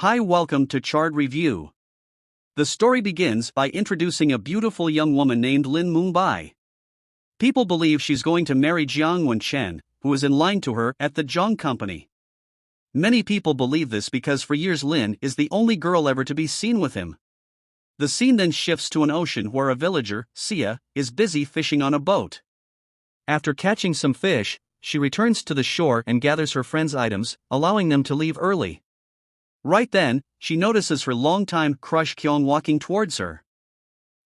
Hi, welcome to Chard Review. The story begins by introducing a beautiful young woman named Lin Mumbai. People believe she's going to marry Jiang Wenchen, who is in line to her at the Jiang Company. Many people believe this because for years Lin is the only girl ever to be seen with him. The scene then shifts to an ocean where a villager, Sia, is busy fishing on a boat. After catching some fish, she returns to the shore and gathers her friends' items, allowing them to leave early. Right then, she notices her longtime crush Kyung walking towards her.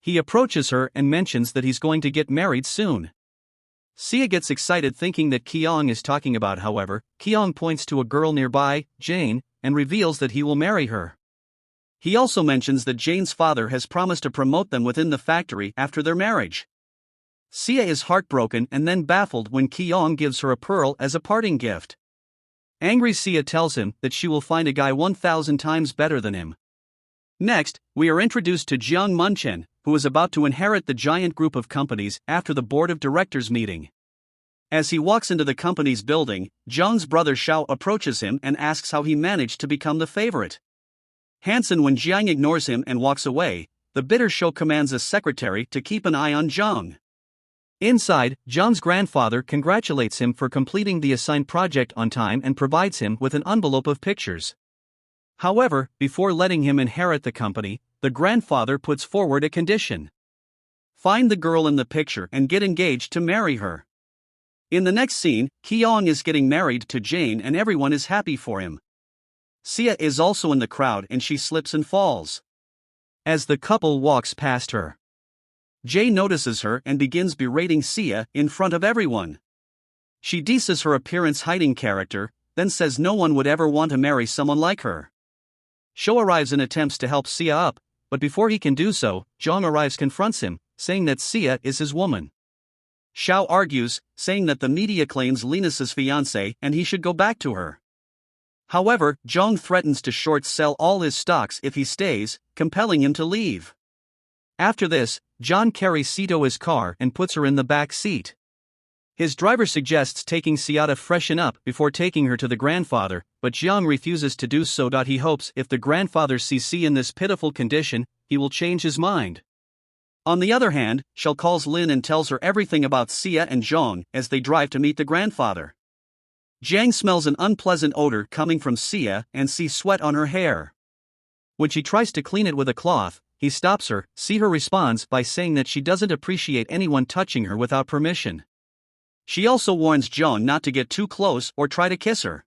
He approaches her and mentions that he's going to get married soon. Sia gets excited thinking that Kyung is talking about. However, Kyung points to a girl nearby, Jane, and reveals that he will marry her. He also mentions that Jane's father has promised to promote them within the factory after their marriage. Sia is heartbroken and then baffled when Kyung gives her a pearl as a parting gift. Angry Sia tells him that she will find a guy 1,000 times better than him. Next, we are introduced to Jiang Wenchen, who is about to inherit the giant group of companies after the board of directors meeting. As he walks into the company's building, Jiang's brother Xiao approaches him and asks how he managed to become the favorite. Handsome when Jiang ignores him and walks away, the bitter Xiao commands a secretary to keep an eye on Jiang. Inside, Jiang's grandfather congratulates him for completing the assigned project on time and provides him with an envelope of pictures. However, before letting him inherit the company, the grandfather puts forward a condition. Find the girl in the picture and get engaged to marry her. In the next scene, Kyung is getting married to Jane and everyone is happy for him. Sia is also in the crowd and she slips and falls. As the couple walks past her, Jane notices her and begins berating Sia in front of everyone. She disses her appearance-hiding character, then says no one would ever want to marry someone like her. Xiao arrives and attempts to help Sia up, but before he can do so, Jiang arrives confronts him, saying that Sia is his woman. Xiao argues, saying that the media claims Linus is fiancé and he should go back to her. However, Jiang threatens to short sell all his stocks if he stays, compelling him to leave. After this, Jiang carries Sia to his car and puts her in the back seat. His driver suggests taking Sia to freshen up before taking her to the grandfather, but Jiang refuses to do so. He hopes if the grandfather sees Sia in this pitiful condition, he will change his mind. On the other hand, Xiao calls Lin and tells her everything about Sia and Jiang as they drive to meet the grandfather. Jiang smells an unpleasant odor coming from Sia and sees sweat on her hair. When she tries to clean it with a cloth, he stops her. Sia responds by saying that she doesn't appreciate anyone touching her without permission. She also warns Jiang not to get too close or try to kiss her.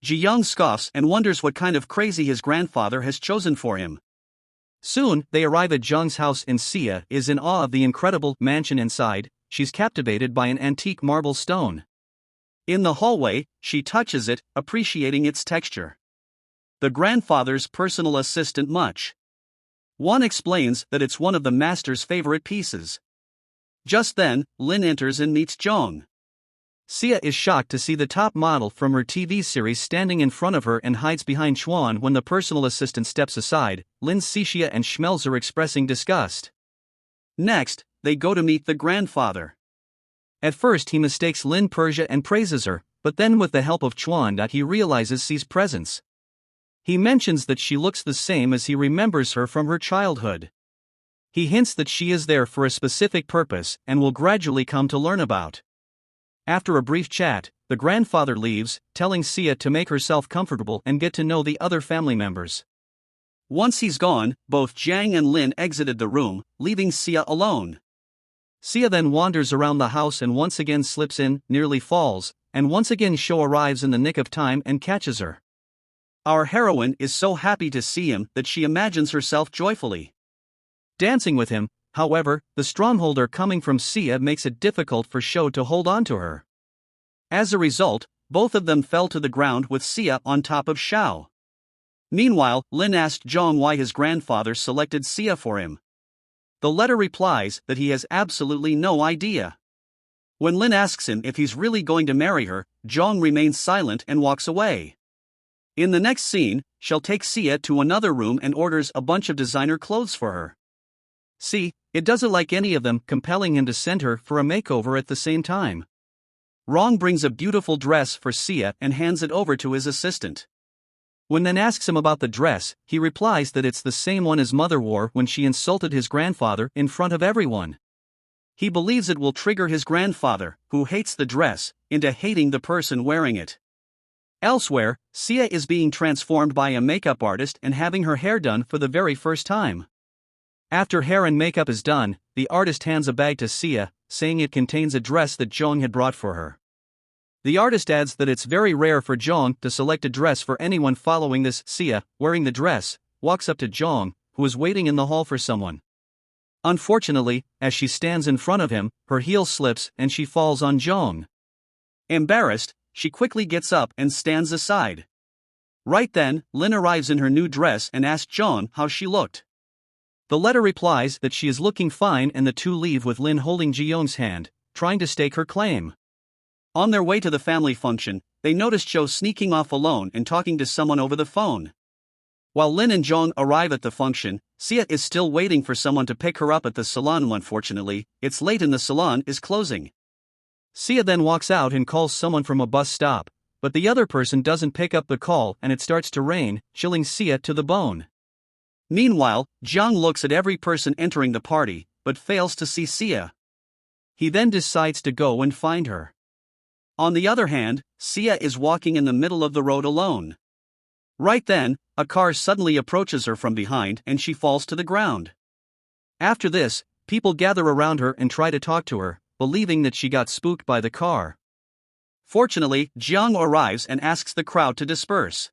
Jiang scoffs and wonders what kind of crazy his grandfather has chosen for him. Soon, they arrive at Jiang's house and Sia is in awe of the incredible mansion inside. She's captivated by an antique marble stone. In the hallway, she touches it, appreciating its texture. The grandfather's personal assistant Much One explains that it's one of the master's favorite pieces. Just then, Lin enters and meets Jiang. Sia is shocked to see the top model from her TV series standing in front of her and hides behind Chuan when the personal assistant steps aside. Lin sees Sia and smells her expressing disgust. Next, they go to meet the grandfather. At first he mistakes Lin Persia and praises her, but then with the help of Chuan he realizes Sia's presence. He mentions that she looks the same as he remembers her from her childhood. He hints that she is there for a specific purpose and will gradually come to learn about. After a brief chat, the grandfather leaves, telling Sia to make herself comfortable and get to know the other family members. Once he's gone, both Jiang and Lin exited the room, leaving Sia alone. Sia then wanders around the house and once again slips in, nearly falls, and once again Xiao arrives in the nick of time and catches her. Our heroine is so happy to see him that she imagines herself joyfully dancing with him. However, the strongholder coming from Sia makes it difficult for Xiao to hold on to her. As a result, both of them fell to the ground with Sia on top of Xiao. Meanwhile, Lin asked Jiang why his grandfather selected Sia for him. The letter replies that he has absolutely no idea. When Lin asks him if he's really going to marry her, Jiang remains silent and walks away. In the next scene, Xiao takes Sia to another room and orders a bunch of designer clothes for her. See, it doesn't like any of them, compelling him to send her for a makeover at the same time. Rong brings a beautiful dress for Sia and hands it over to his assistant. When Nan asks him about the dress, he replies that it's the same one his mother wore when she insulted his grandfather in front of everyone. He believes it will trigger his grandfather, who hates the dress, into hating the person wearing it. Elsewhere, Sia is being transformed by a makeup artist and having her hair done for the very first time. After hair and makeup is done, the artist hands a bag to Sia, saying it contains a dress that Jong had brought for her. The artist adds that it's very rare for Jong to select a dress for anyone following this. Sia, wearing the dress, walks up to Jong, who is waiting in the hall for someone. Unfortunately, as she stands in front of him, her heel slips and she falls on Jong. Embarrassed, she quickly gets up and stands aside. Right then, Lin arrives in her new dress and asks Jong how she looked. The letter replies that she is looking fine, and the two leave with Lin holding Ji-young's hand, trying to stake her claim. On their way to the family function, they notice Jo sneaking off alone and talking to someone over the phone. While Lin and Jong arrive at the function, Sia is still waiting for someone to pick her up at the salon. Unfortunately, it's late and the salon is closing. Sia then walks out and calls someone from a bus stop, but the other person doesn't pick up the call and it starts to rain, chilling Sia to the bone. Meanwhile, Jong looks at every person entering the party, but fails to see Sia. He then decides to go and find her. On the other hand, Sia is walking in the middle of the road alone. Right then, a car suddenly approaches her from behind and she falls to the ground. After this, people gather around her and try to talk to her, believing that she got spooked by the car. Fortunately, Jong arrives and asks the crowd to disperse.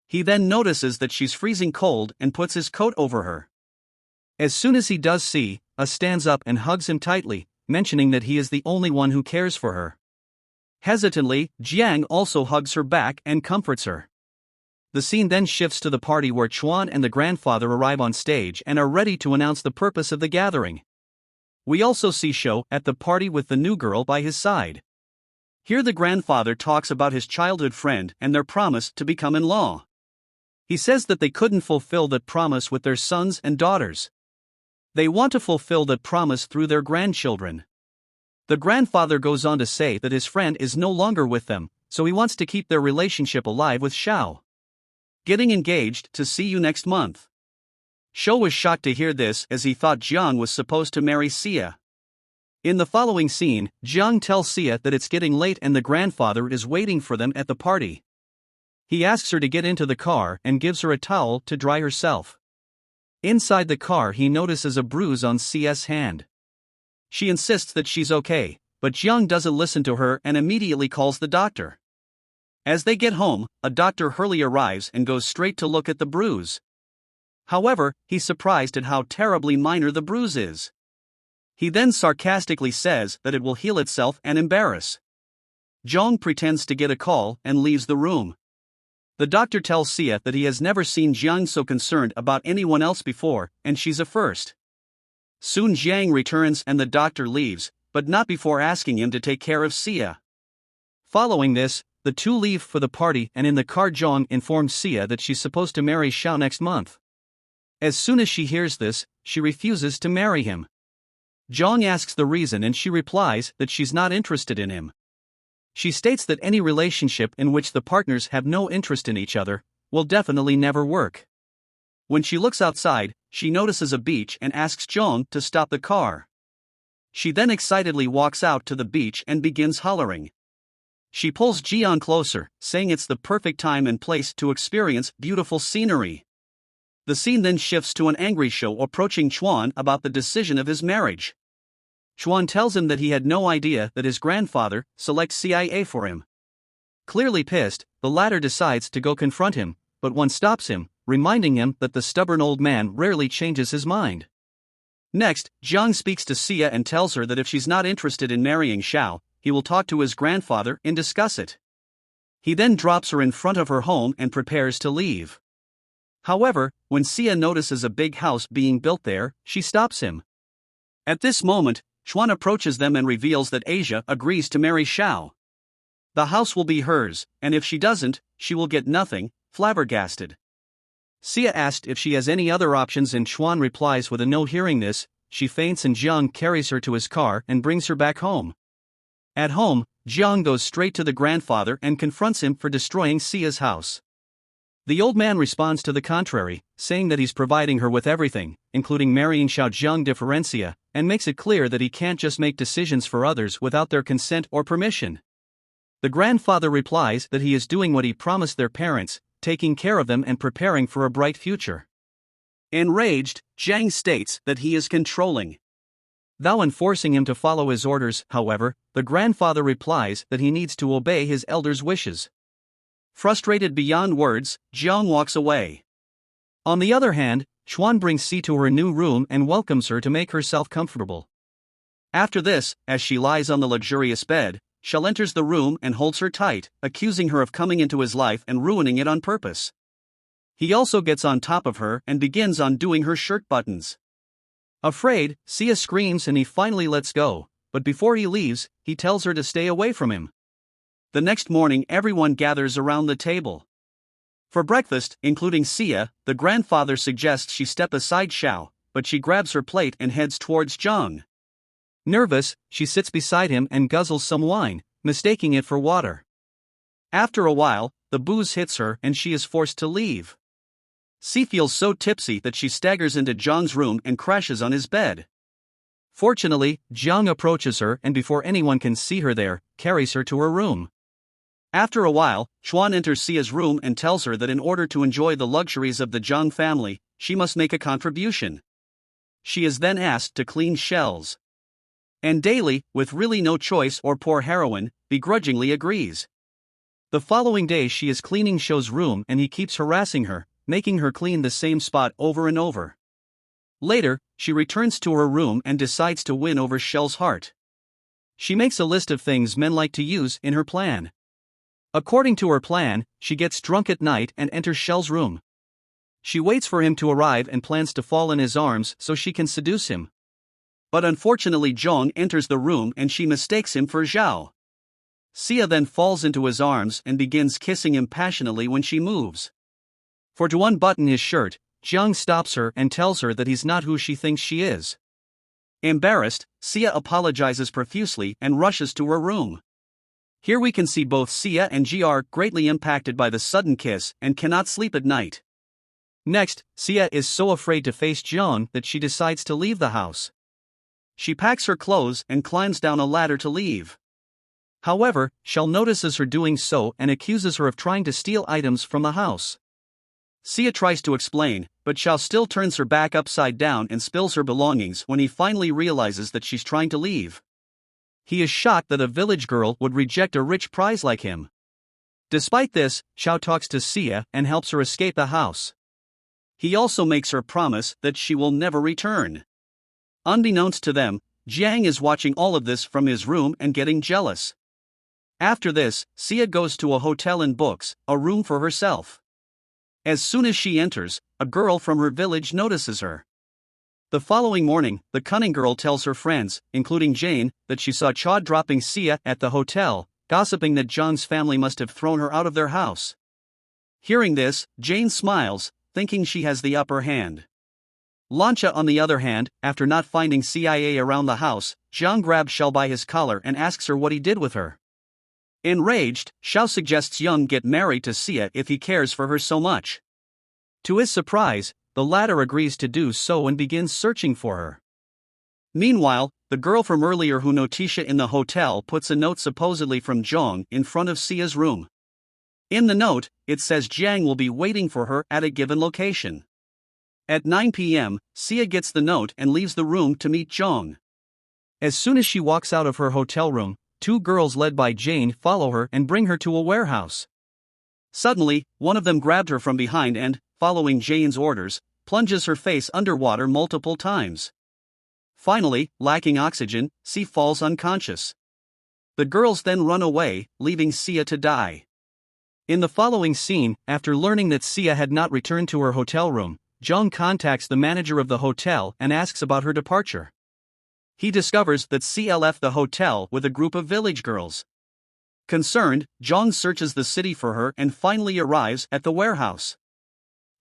He then notices that she's freezing cold and puts his coat over her. As soon as he does, Sia stands up and hugs him tightly, mentioning that he is the only one who cares for her. Hesitantly, Jiang also hugs her back and comforts her. The scene then shifts to the party where Chuan and the grandfather arrive on stage and are ready to announce the purpose of the gathering. We also see Shou at the party with the new girl by his side. Here the grandfather talks about his childhood friend and their promise to become in-law. He says that they couldn't fulfill that promise with their sons and daughters. They want to fulfill that promise through their grandchildren. The grandfather goes on to say that his friend is no longer with them, so he wants to keep their relationship alive with Shao. Getting engaged to see you next month. Shou was shocked to hear this, as he thought Jiang was supposed to marry Sia. In the following scene, Jiang tells Sia that it's getting late and the grandfather is waiting for them at the party. He asks her to get into the car and gives her a towel to dry herself. Inside the car, he notices a bruise on Sia's hand. She insists that she's okay, but Jiang doesn't listen to her and immediately calls the doctor. As they get home, a Dr. Hurley arrives and goes straight to look at the bruise. However, he's surprised at how terribly minor the bruise is. He then sarcastically says that it will heal itself and embarrass. Jong pretends to get a call and leaves the room. The doctor tells Sia that he has never seen Jiang so concerned about anyone else before, and she's a first. Soon Jiang returns and the doctor leaves, but not before asking him to take care of Sia. Following this, the two leave for the party, and in the car Jong informs Sia that she's supposed to marry Shao next month. As soon as she hears this, she refuses to marry him. Jong asks the reason and she replies that she's not interested in him. She states that any relationship in which the partners have no interest in each other will definitely never work. When she looks outside, she notices a beach and asks Jong to stop the car. She then excitedly walks out to the beach and begins hollering. She pulls Jian closer, saying it's the perfect time and place to experience beautiful scenery. The scene then shifts to an angry Shou approaching Chuan about the decision of his marriage. Chuan tells him that he had no idea that his grandfather selects CIA for him. Clearly pissed, the latter decides to go confront him, but one stops him, reminding him that the stubborn old man rarely changes his mind. Next, Jiang speaks to Sia and tells her that if she's not interested in marrying Shao, he will talk to his grandfather and discuss it. He then drops her in front of her home and prepares to leave. However, when Sia notices a big house being built there, she stops him. At this moment, Chuan approaches them and reveals that Asia agrees to marry Shao. The house will be hers, and if she doesn't, she will get nothing, flabbergasted. Sia asked if she has any other options and Chuan replies with a no. Hearing this, she faints and Jiang carries her to his car and brings her back home. At home, Jiang goes straight to the grandfather and confronts him for destroying Sia's house. The old man responds to the contrary, saying that he's providing her with everything, including marrying Xiaozhang Differencia, and makes it clear that he can't just make decisions for others without their consent or permission. The grandfather replies that he is doing what he promised their parents, taking care of them and preparing for a bright future. Enraged, Zhang states that he is controlling, thou enforcing him to follow his orders. However, the grandfather replies that he needs to obey his elders' wishes. Frustrated beyond words, Jiang walks away. On the other hand, Chuan brings Si to her new room and welcomes her to make herself comfortable. After this, as she lies on the luxurious bed, Shell enters the room and holds her tight, accusing her of coming into his life and ruining it on purpose. He also gets on top of her and begins undoing her shirt buttons. Afraid, Sia screams and he finally lets go, but before he leaves, he tells her to stay away from him. The next morning, everyone gathers around the table. For breakfast, including Sia, the grandfather suggests she step aside Xiao, but she grabs her plate and heads towards Zhang. Nervous, she sits beside him and guzzles some wine, mistaking it for water. After a while, the booze hits her and she is forced to leave. Si feels so tipsy that she staggers into Zhang's room and crashes on his bed. Fortunately, Zhang approaches her and before anyone can see her there, carries her to her room. After a while, Chuan enters Sia's room and tells her that in order to enjoy the luxuries of the Zhang family, she must make a contribution. She is then asked to clean shells. And daily, with really no choice or poor heroine, begrudgingly agrees. The following day she is cleaning Shou's room and he keeps harassing her, making her clean the same spot over and over. Later, she returns to her room and decides to win over Shell's heart. She makes a list of things men like to use in her plan. According to her plan, she gets drunk at night and enters Shell's room. She waits for him to arrive and plans to fall in his arms so she can seduce him. But unfortunately Zhang enters the room and she mistakes him for Zhao. Sia then falls into his arms and begins kissing him passionately when she moves. For to unbutton his shirt, Zhang stops her and tells her that he's not who she thinks she is. Embarrassed, Sia apologizes profusely and rushes to her room. Here we can see both Sia and Ji are greatly impacted by the sudden kiss and cannot sleep at night. Next, Sia is so afraid to face Zhang that she decides to leave the house. She packs her clothes and climbs down a ladder to leave. However, Shell notices her doing so and accuses her of trying to steal items from the house. Sia tries to explain, but Xiao still turns her back upside down and spills her belongings when he finally realizes that she's trying to leave. He is shocked that a village girl would reject a rich prize like him. Despite this, Xiao talks to Sia and helps her escape the house. He also makes her promise that she will never return. Unbeknownst to them, Jiang is watching all of this from his room and getting jealous. After this, Sia goes to a hotel and books a room for herself. As soon as she enters, a girl from her village notices her. The following morning, the cunning girl tells her friends, including Jane, that she saw Chard dropping Sia at the hotel, gossiping that Zhang's family must have thrown her out of their house. Hearing this, Jane smiles, thinking she has the upper hand. Lancha, on the other hand, after not finding CIA around the house, Zhang grabs Shell by his collar and asks her what he did with her. Enraged, Xiao suggests Young get married to Sia if he cares for her so much. To his surprise, the latter agrees to do so and begins searching for her. Meanwhile, the girl from earlier who noticed in the hotel puts a note supposedly from Zhang in front of Sia's room. In the note, it says Jiang will be waiting for her at a given location. At 9 p.m., Sia gets the note and leaves the room to meet Zhang. As soon as she walks out of her hotel room, two girls led by Jane follow her and bring her to a warehouse. Suddenly, one of them grabbed her from behind and, following Jane's orders, plunges her face underwater multiple times. Finally, lacking oxygen, Sia falls unconscious. The girls then run away, leaving Sia to die. In the following scene, after learning that Sia had not returned to her hotel room, Zhang contacts the manager of the hotel and asks about her departure. He discovers that Sia left the hotel with a group of village girls. Concerned, Zhang searches the city for her and finally arrives at the warehouse.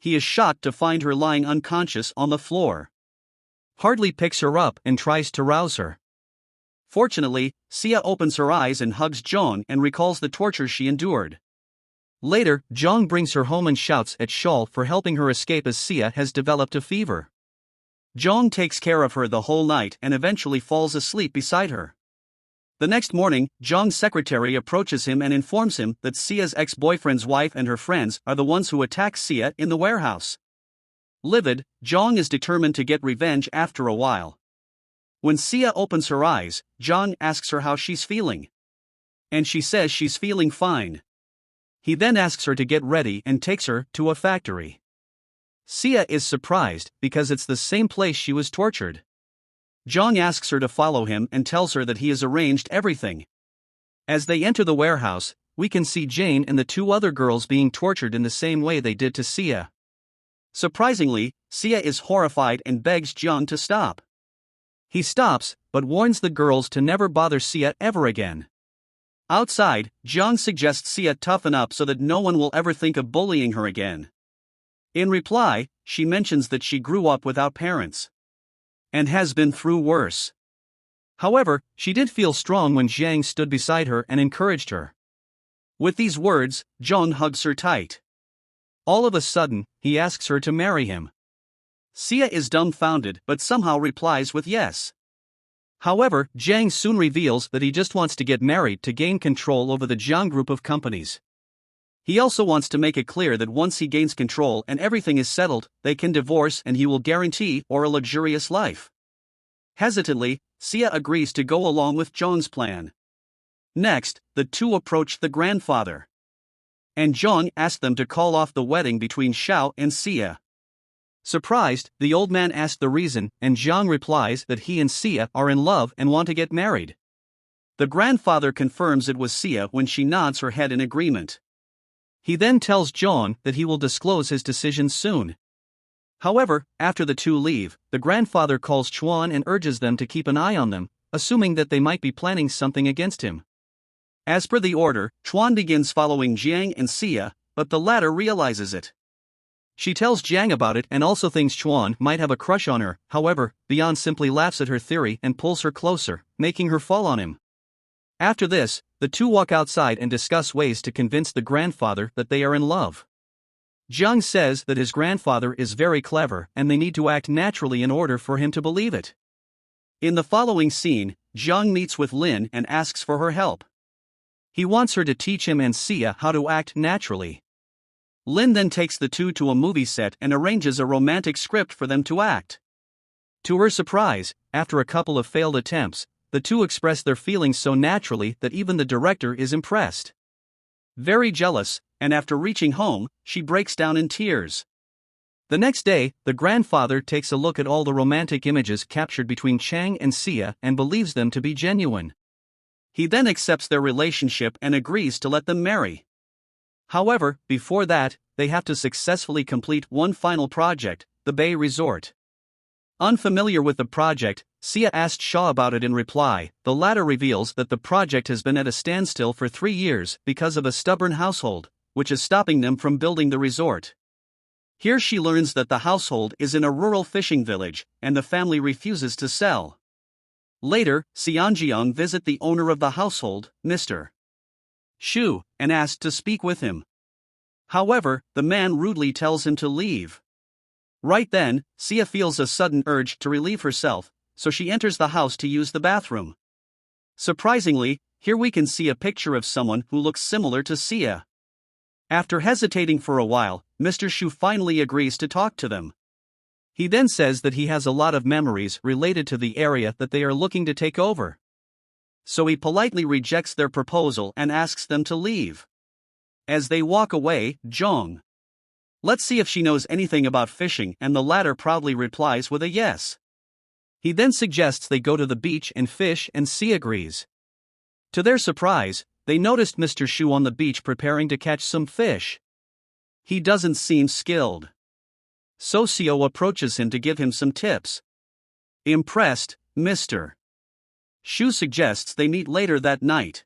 He is shocked to find her lying unconscious on the floor. Hardly picks her up and tries to rouse her. Fortunately, Sia opens her eyes and hugs Zhang and recalls the torture she endured. Later, Zhang brings her home and shouts at Shaw for helping her escape as Xia has developed a fever. Zhang takes care of her the whole night and eventually falls asleep beside her. The next morning, Zhang's secretary approaches him and informs him that Xia's ex-boyfriend's wife and her friends are the ones who attacked Xia in the warehouse. Livid, Zhang is determined to get revenge after a while. When Xia opens her eyes, Zhang asks her how she's feeling. And she says she's feeling fine. He then asks her to get ready and takes her to a factory. Xia is surprised because it's the same place she was tortured. Zhang asks her to follow him and tells her that he has arranged everything. As they enter the warehouse, we can see Jane and the two other girls being tortured in the same way they did to Xia. Surprisingly, Xia is horrified and begs Zhang to stop. He stops, but warns the girls to never bother Xia ever again. Outside, Zhang suggests Xia toughen up so that no one will ever think of bullying her again. In reply, she mentions that she grew up without parents and has been through worse. However, she did feel strong when Zhang stood beside her and encouraged her. With these words, Zhang hugs her tight. All of a sudden, he asks her to marry him. Xia is dumbfounded but somehow replies with yes. However, Zhang soon reveals that he just wants to get married to gain control over the Jiang group of companies. He also wants to make it clear that once he gains control and everything is settled, they can divorce and he will guarantee a luxurious life. Hesitantly, Xia agrees to go along with Zhang's plan. Next, the two approach the grandfather. And Zhang asks them to call off the wedding between Xiao and Xia. Surprised, the old man asks the reason, and Zhang replies that he and Xia are in love and want to get married. The grandfather confirms it was Xia when she nods her head in agreement. He then tells Zhang that he will disclose his decision soon. However, after the two leave, the grandfather calls Chuan and urges them to keep an eye on them, assuming that they might be planning something against him. As per the order, Chuan begins following Jiang and Xia, but the latter realizes it. She tells Jiang about it and also thinks Chuan might have a crush on her. However, Bian simply laughs at her theory and pulls her closer, making her fall on him. After this, the two walk outside and discuss ways to convince the grandfather that they are in love. Jiang says that his grandfather is very clever and they need to act naturally in order for him to believe it. In the following scene, Jiang meets with Lin and asks for her help. He wants her to teach him and Xia how to act naturally. Lin then takes the two to a movie set and arranges a romantic script for them to act. To her surprise, after a couple of failed attempts, the two express their feelings so naturally that even the director is impressed. Very jealous, and after reaching home, she breaks down in tears. The next day, the grandfather takes a look at all the romantic images captured between Chang and Xia and believes them to be genuine. He then accepts their relationship and agrees to let them marry. However, before that, they have to successfully complete one final project, the Bay Resort. Unfamiliar with the project, Xia asked Shaw about it in reply. The latter reveals that the project has been at a standstill for 3 years because of a stubborn household, which is stopping them from building the resort. Here she learns that the household is in a rural fishing village, and the family refuses to sell. Later, Xianjiang visits the owner of the household, Mr. Shu, and asks to speak with him. However, the man rudely tells him to leave. Right then, Xia feels a sudden urge to relieve herself, so she enters the house to use the bathroom. Surprisingly, here we can see a picture of someone who looks similar to Xia. After hesitating for a while, Mr. Shu finally agrees to talk to them. He then says that he has a lot of memories related to the area that they are looking to take over. So he politely rejects their proposal and asks them to leave. As they walk away, Zhang, let's see if she knows anything about fishing, and the latter proudly replies with a yes. He then suggests they go to the beach and fish, and Xia agrees. To their surprise, they noticed Mr. Shu on the beach preparing to catch some fish. He doesn't seem skilled. So Xia approaches him to give him some tips. Impressed, Mr. Shu suggests they meet later that night.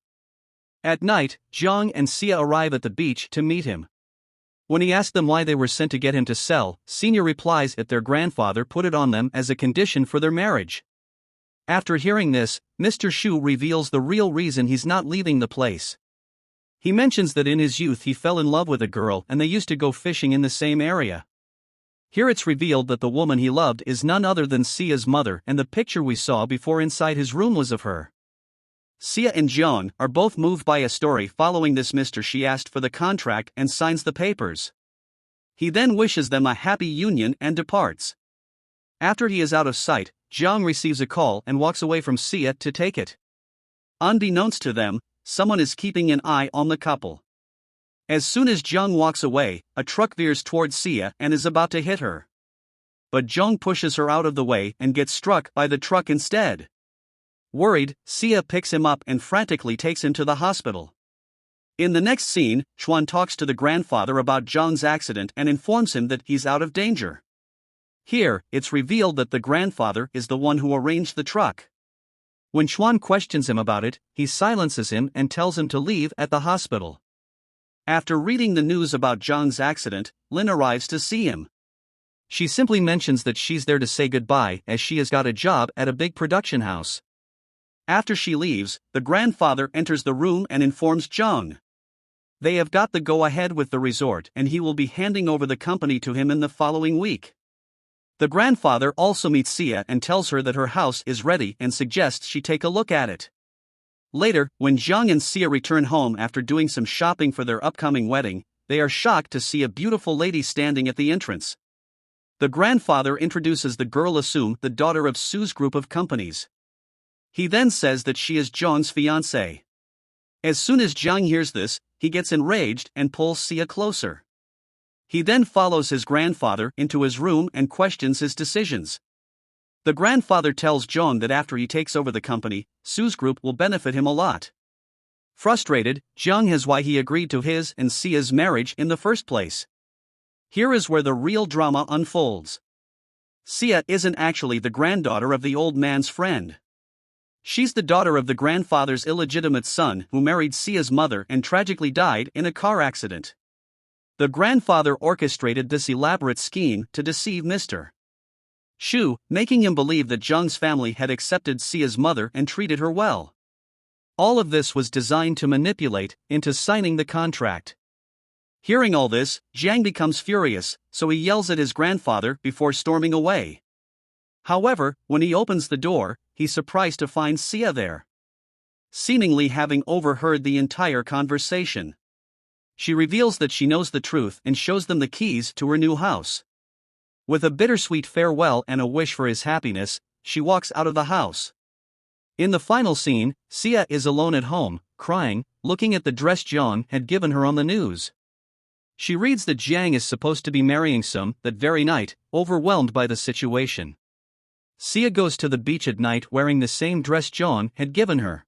At night, Zhang and Xia arrive at the beach to meet him. When he asks them why they were sent to get him to sell, Senior replies that their grandfather put it on them as a condition for their marriage. After hearing this, Mr. Shu reveals the real reason he's not leaving the place. He mentions that in his youth he fell in love with a girl and they used to go fishing in the same area. Here it's revealed that the woman he loved is none other than Sia's mother, and the picture we saw before inside his room was of her. Sia and Jeong are both moved by a story following this. She asked for the contract and signs the papers. He then wishes them a happy union and departs. After he is out of sight, Jeong receives a call and walks away from Sia to take it. Unbeknownst to them, someone is keeping an eye on the couple. As soon as Jeong walks away, a truck veers towards Sia and is about to hit her. But Jeong pushes her out of the way and gets struck by the truck instead. Worried, Sia picks him up and frantically takes him to the hospital. In the next scene, Chwan talks to the grandfather about Jeong's accident and informs him that he's out of danger. Here, it's revealed that the grandfather is the one who arranged the truck. When Chwan questions him about it, he silences him and tells him to leave at the hospital. After reading the news about Jeong's accident, Lin arrives to see him. She simply mentions that she's there to say goodbye as she has got a job at a big production house. After she leaves, the grandfather enters the room and informs Jeong. They have got the go-ahead with the resort and he will be handing over the company to him in the following week. The grandfather also meets Sia and tells her that her house is ready and suggests she take a look at it. Later, when Jeong and Sia return home after doing some shopping for their upcoming wedding, they are shocked to see a beautiful lady standing at the entrance. The grandfather introduces the girl as the daughter of Su's group of companies. He then says that she is Jeong's fiancée. As soon as Jeong hears this, he gets enraged and pulls Sia closer. He then follows his grandfather into his room and questions his decisions. The grandfather tells Jeong that after he takes over the company, Su's group will benefit him a lot. Frustrated, Jeong has why he agreed to his and Sia's marriage in the first place. Here is where the real drama unfolds. Sia isn't actually the granddaughter of the old man's friend. She's the daughter of the grandfather's illegitimate son who married Sia's mother and tragically died in a car accident. The grandfather orchestrated this elaborate scheme to deceive Mr. Shu, making him believe that Jeong's family had accepted Sia's mother and treated her well. All of this was designed to manipulate into signing the contract. Hearing all this, Jeong becomes furious, so he yells at his grandfather before storming away. However, when he opens the door, he's surprised to find Sia there, seemingly having overheard the entire conversation. She reveals that she knows the truth and shows them the keys to her new house. With a bittersweet farewell and a wish for his happiness, she walks out of the house. In the final scene, Sia is alone at home, crying, looking at the dress Jeong had given her on the news. She reads that Jeong is supposed to be marrying Sum that very night, overwhelmed by the situation. Sia goes to the beach at night wearing the same dress Jeong had given her.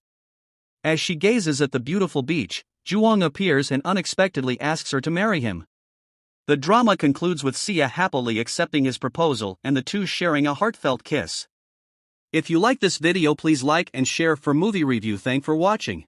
As she gazes at the beautiful beach, Juwon appears and unexpectedly asks her to marry him. The drama concludes with Sia happily accepting his proposal and the two sharing a heartfelt kiss. If you like this video, please like and share for movie review. Thanks for watching.